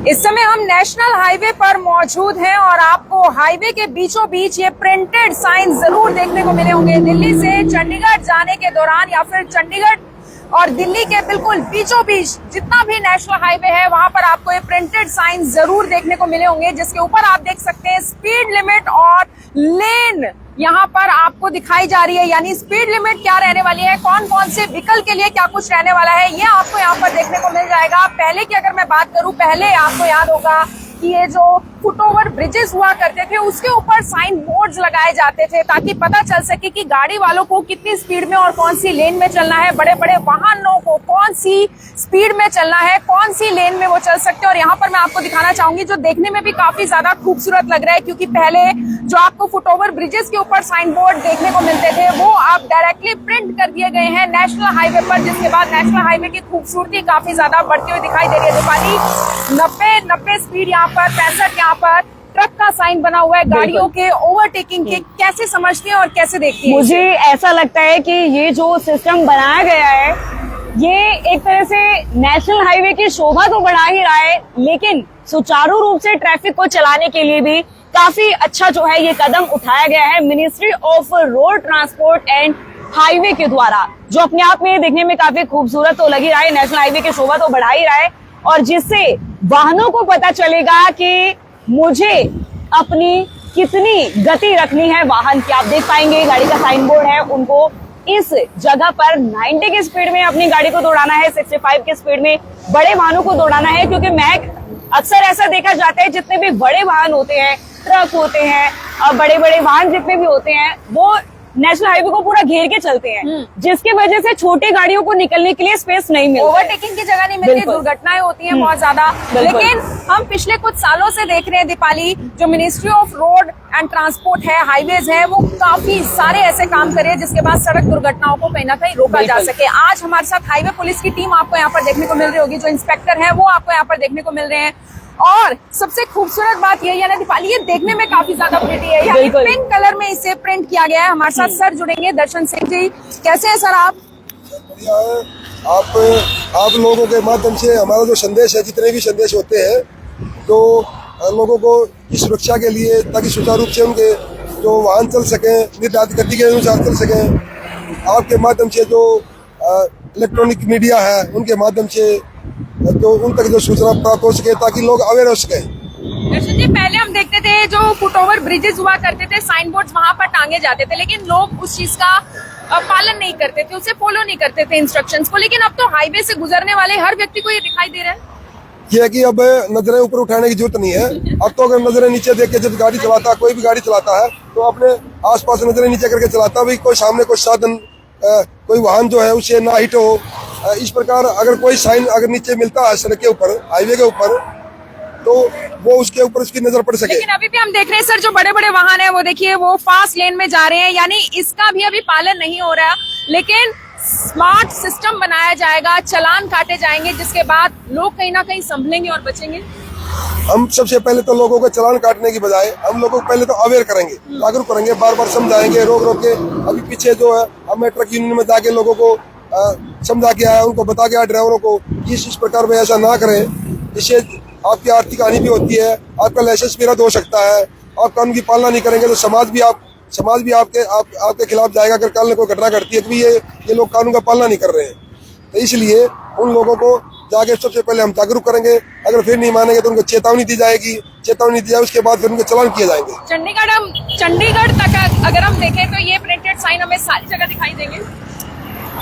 इस समय हम नेशनल हाईवे पर मौजूद हैं और आपको हाईवे के बीचों बीच ये प्रिंटेड साइन जरूर देखने को मिले होंगे। दिल्ली से चंडीगढ़ जाने के दौरान या फिर चंडीगढ़ और दिल्ली के बिल्कुल बीचों बीच जितना भी नेशनल हाईवे है वहां पर आपको ये प्रिंटेड साइन जरूर देखने को मिले होंगे, जिसके ऊपर आप देख सकते हैं स्पीड लिमिट और लेन यहाँ पर आपको दिखाई जा रही है। यानी स्पीड लिमिट क्या रहने वाली है, कौन कौन से व्हीकल के लिए क्या कुछ रहने वाला है, ये आपको यहाँ पर देखने को मिल जाएगा। पहले की अगर मैं बात करूं, पहले आपको याद होगा कि ये जो फुटओवर ब्रिजेस हुआ करते थे उसके ऊपर साइन बोर्ड्स लगाए जाते थे ताकि पता चल सके कि गाड़ी वालों को कितनी स्पीड में और कौन सी लेन में चलना है, बड़े बड़े वाहनों को कौन सी स्पीड में चलना है, कौन सी लेन में वो चल सकते हैं। और यहाँ पर मैं आपको दिखाना चाहूंगी जो देखने में भी काफी ज्यादा खूबसूरत लग रहा है, क्योंकि पहले जो आपको फुटओवर ब्रिजेस के ऊपर साइन बोर्ड देखने को मिलते थे वो आप डायरेक्टली प्रिंट कर दिए गए हैं नेशनल हाईवे पर, जिसके बाद नेशनल हाईवे की खूबसूरती काफी ज्यादा बढ़ती हुई दिखाई दे रही है। दीपाली 90 स्पीड यहाँ पर, 65 यहाँ पर ट्रक का साइन बना हुआ है गाड़ियों के ओवरटेकिंग के। कैसे समझती हैं और कैसे देखती हैं? मुझे ऐसा लगता है कि ये जो सिस्टम बनाया गया है ये एक तरह से नेशनल हाईवे की शोभा तो बढ़ा ही रहा है, लेकिन सुचारू रूप से ट्रैफिक को चलाने के लिए भी काफी अच्छा जो है ये कदम उठाया गया है ministry of road transport and highway के द्वारा, जो अपने आप में देखने में काफी खूबसूरत तो लग ही रहा है, नेशनल हाईवे की शोभा तो बढ़ा ही रहा है, और जिससे वाहनों को पता चलेगा कि मुझे अपनी कितनी गति रखनी है वाहन की। आप देख पाएंगे गाड़ी का साइन बोर्ड है, उनको इस जगह पर 90 की स्पीड में अपनी गाड़ी को दौड़ाना है, 65 की स्पीड में बड़े वाहनों को दौड़ाना है, क्योंकि अक्सर ऐसा देखा जाता है जितने भी बड़े वाहन होते हैं, ट्रक होते हैं और बड़े बड़े वाहन जितने भी होते हैं वो नेशनल हाईवे को पूरा घेर के चलते हैं, जिसकी वजह से छोटी गाड़ियों को निकलने के लिए स्पेस नहीं मिलती, ओवरटेकिंग की जगह नहीं मिलती, दुर्घटनाएं होती हैं बहुत ज्यादा। लेकिन हम पिछले कुछ सालों से देख रहे हैं दीपाली, जो ministry of road and transport है, हाईवेज है, वो काफी सारे ऐसे काम कर रहे हैं जिसके बाद सड़क दुर्घटनाओं को कहीं ना कहीं रोका जा सके। आज हमारे साथ हाईवे पुलिस की टीम आपको यहाँ पर देखने को मिल रही होगी, जो इंस्पेक्टर है वो आपको यहाँ पर देखने को मिल रहे हैं। और सबसे खूबसूरत बात यही है ना दीपाली, ये देखने में काफी ज्यादा प्रिटी है, यानी पिंक कलर में इसे प्रिंट किया गया है। हमारे साथ सर जुड़ेंगे, दर्शन सिंह जी, कैसे हैं सर आप? बढ़िया है। आप लोगों के माध्यम से हमारा जो संदेश है, जितने भी संदेश होते हैं, तो लोगों को की सुरक्षा के लिए, ताकि सुचारू रूप से उनके जो वाहन चल सके, निर्धारित गति के अनुसार चल सके, आपके माध्यम से जो इलेक्ट्रॉनिक मीडिया है उनके माध्यम से तो उन तक जो सूचना प्राप्त हो सके, ताकि लोग अवेयर हो सके। दर्शन जी, पहले हम देखते थे जो फुटओवर ब्रिजेस हुआ करते थे, साइन बोर्ड्स वहां पर टांगे जाते थे, लेकिन लोग उस चीज का पालन नहीं करते थे, उसे फॉलो नहीं करते थे इंस्ट्रक्शंस को। लेकिन अब तो हाईवे से गुजरने वाले हर व्यक्ति को ये दिखाई दे रहा है ये है कि अब नजरें ऊपर उठाने की जरूरत नहीं है। अब तो अगर नजरें नीचे देख के जब गाड़ी चलाता है, कोई भी गाड़ी चलाता है, तो अपने आसपास नजरें नीचे करके चलाता है, भाई कोई सामने कोई साधन, कोई वाहन जो है उससे ना हिट हो। इस प्रकार अगर कोई साइन अगर नीचे मिलता है सड़क के ऊपर, हाईवे के ऊपर, तो वो उसके ऊपर उसकी नजर पड़ सके। लेकिन अभी भी हम देख रहे हैं सर, जो बड़े बड़े वाहन है वो देखिए वो फास्ट लेन में जा रहे हैं, यानी इसका भी अभी पालन नहीं हो रहा। लेकिन स्मार्ट सिस्टम बनाया जाएगा, चालान काटे जाएंगे, जिसके बाद लोग कहीं ना कहीं संभलेंगे और बचेंगे। हम सबसे पहले तो लोगों को चालान काटने की बजाय हम लोगों को पहले तो अवेयर करेंगे, जागरूक करेंगे, बार बार समझाएंगे, रोक रोक के। अभी पीछे जो है हमें ट्रक यूनियन में जाके लोगों को समझा के आया, उनको बता के आया ड्राइवरों को इस प्रकार में ऐसा ना करें, इससे आपकी आर्थिक हानि भी होती है, आपका लाइसेंस भी रद्द हो सकता है। आप कानून की पालना नहीं करेंगे तो समाज भी आपके खिलाफ जाएगा। अगर कल कोई घटना घटती है कि ये लोग कानून का पालना नहीं कर रहे हैं, तो इसलिए उन लोगों को जाके सबसे पहले हम जागरूक करेंगे। अगर फिर नहीं मानेंगे तो उनको चेतावनी दी जाएगी, चेतावनी दी जाए उसके बाद फिर उनके चालान किए जाएंगे। चंडीगढ़ तक अगर हम देखें तो ये प्रिंटेड साइन हमें सारी जगह दिखाई देंगे।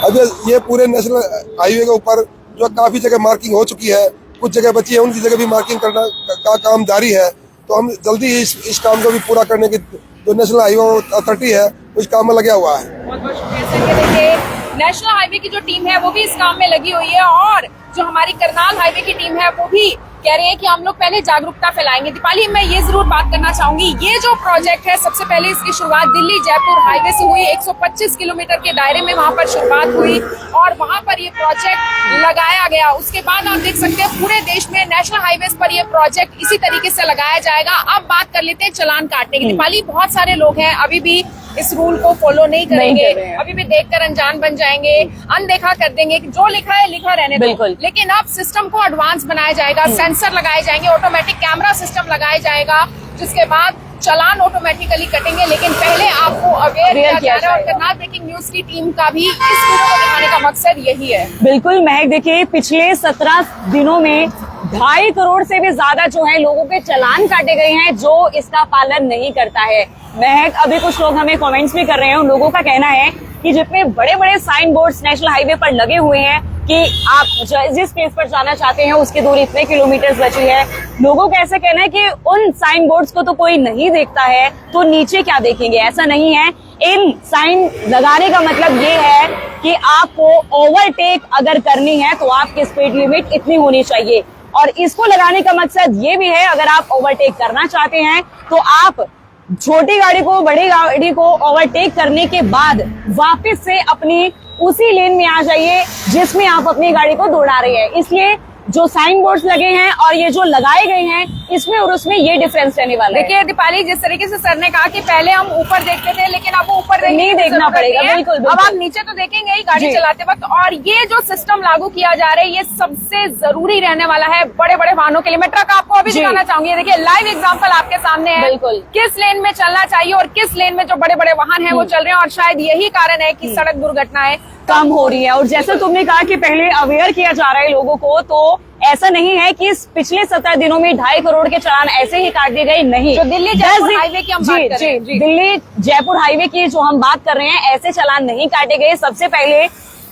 अब ये पूरे नेशनल हाईवे के ऊपर जो काफी जगह मार्किंग हो चुकी है, कुछ जगह बची है, उनकी जगह भी मार्किंग करना का काम जारी है। तो हम जल्दी ही इस काम को भी पूरा करने की जो नेशनल हाईवे अथॉरिटी है उस काम में लगा हुआ है। बहुत बहुत शुक्रिया। देखिए नेशनल हाईवे की जो टीम है वो भी इस काम में लगी हुई है, और जो हमारी करनाल हाईवे की टीम है वो भी कह रहे हैं कि हम लोग पहले जागरूकता फैलाएंगे। दीपाली, मैं ये जरूर बात करना चाहूंगी, ये जो प्रोजेक्ट है सबसे पहले इसकी शुरुआत दिल्ली जयपुर हाईवे से हुई, 125 किलोमीटर के दायरे में वहां पर शुरुआत हुई और वहां पर ये प्रोजेक्ट लगाया गया। उसके बाद आप देख सकते हैं पूरे देश में नेशनल हाईवेज पर ये प्रोजेक्ट इसी तरीके से लगाया जाएगा। अब बात कर लेते हैं चालान काटने की। दीपाली, बहुत सारे लोग हैं अभी भी इस रूल को फॉलो नहीं कर करेंगे, रहे हैं। अभी भी देखकर अनजान बन जाएंगे, अनदेखा कर देंगे कि जो लिखा है लिखा रहने दो। बिल्कुल। लेकिन अब सिस्टम को एडवांस बनाया जाएगा, सेंसर लगाए जाएंगे, ऑटोमेटिक कैमरा सिस्टम लगाया जाएगा, जिसके बाद चालान ऑटोमेटिकली कटेंगे। लेकिन पहले आपको अवेयर किया जा रहा है और करनाल ब्रेकिंग न्यूज की टीम का भी इस वीडियो को दिखाने का मकसद यही है। बिल्कुल महक, देखिए पिछले 17 दिनों में 2.5 करोड़ से भी ज्यादा जो है लोगों के चालान काटे गए हैं जो इसका पालन नहीं करता है। महक, अभी कुछ लोग हमें कमेंट्स भी कर रहे हैं, उन लोगों का कहना है कि जितने बड़े बड़े साइन बोर्ड्स नेशनल हाईवे पर लगे हुए हैं कि आप जिस प्लेस पर जाना चाहते हैं उसकी दूरी इतने किलोमीटर बची है, लोगों का ऐसा कहना है कि उन साइन बोर्ड्स को तो कोई नहीं देखता है तो नीचे क्या देखेंगे। ऐसा नहीं है, इन साइन लगाने का मतलब ये है कि आपको ओवरटेक अगर करनी है तो आपकी स्पीड लिमिट इतनी होनी चाहिए, और इसको लगाने का मकसद ये भी है अगर आप ओवरटेक करना चाहते हैं तो आप छोटी गाड़ी को बड़ी गाड़ी को ओवरटेक करने के बाद वापस से अपनी उसी लेन में आ जाइए जिसमें आप अपनी गाड़ी को दौड़ा रहे हैं। इसलिए जो साइन बोर्ड्स लगे हैं और ये जो लगाए गए हैं इसमें और उसमें ये डिफरेंस रहने वाला है। देखिए दीपाली, जिस तरीके से सर ने कहा कि पहले हम ऊपर देखते थे लेकिन अब ऊपर नहीं देखना पड़ेगा, बिल्कुल, अब आप नीचे तो देखेंगे ही गाड़ी चलाते वक्त। और ये जो सिस्टम लागू किया जा रहा है ये सबसे जरूरी रहने वाला है बड़े बड़े वाहनों के लिए। मैं ट्रक आपको अभी दिखाना चाहूंगी, देखिए लाइव एग्जाम्पल आपके सामने है, बिल्कुल किस लेन में चलना चाहिए और किस लेन में जो बड़े बड़े वाहन है वो चल रहे हैं। और शायद यही कारण है कि सड़क दुर्घटनाएं कम हो रही है। और जैसे तुमने कहा कि पहले अवेयर किया जा रहा है लोगों को, तो ऐसा नहीं है कि पिछले 17 दिनों में 2.5 करोड़ के चालान ऐसे ही काट दिए गए, नहीं। जो दिल्ली जयपुर हाईवे की हम बात कर रहे हैं, दिल्ली जयपुर हाईवे की जो हम बात कर रहे हैं ऐसे चालान नहीं काटे गए। सबसे पहले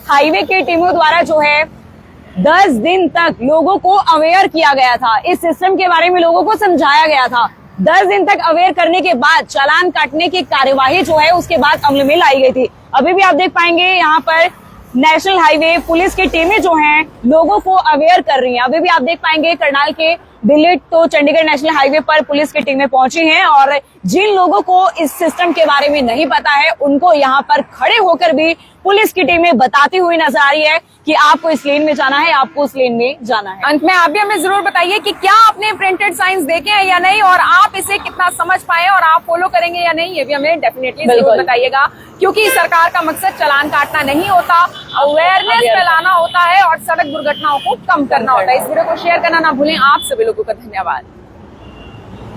हाईवे की टीमों द्वारा जो है 10 दिन तक लोगों को अवेयर किया गया था, इस सिस्टम के बारे में लोगों को समझाया गया था। 10 दिन तक अवेयर करने के बाद चालान काटने की कार्यवाही जो है उसके बाद अमल में लाई गई थी। अभी भी आप देख पाएंगे यहाँ पर नेशनल हाईवे पुलिस की टीमें जो हैं लोगों को अवेयर कर रही हैं। अभी भी आप देख पाएंगे करनाल के दिल्ली तो चंडीगढ़ नेशनल हाईवे पर पुलिस की टीमें पहुंची हैं, और जिन लोगों को इस सिस्टम के बारे में नहीं पता है उनको यहाँ पर खड़े होकर भी पुलिस की टीमें बताती हुई नजर आ रही है कि आपको इस लेन में जाना है, आपको उस लेन में जाना है। अंत में आप भी हमें जरूर बताइए कि क्या आपने प्रिंटेड साइंस देखे हैं या नहीं, और आप इसे कितना समझ पाए और आप फॉलो करेंगे या नहीं, ये भी हमें डेफिनेटली जरूर बताइएगा। क्योंकि सरकार का मकसद चालान काटना नहीं होता, अवेयरनेस फैलाना होता है और सड़क दुर्घटनाओं को कम करना होता है। इस वीडियो को शेयर करना ना भूलें। आप सभी लोगों का धन्यवाद।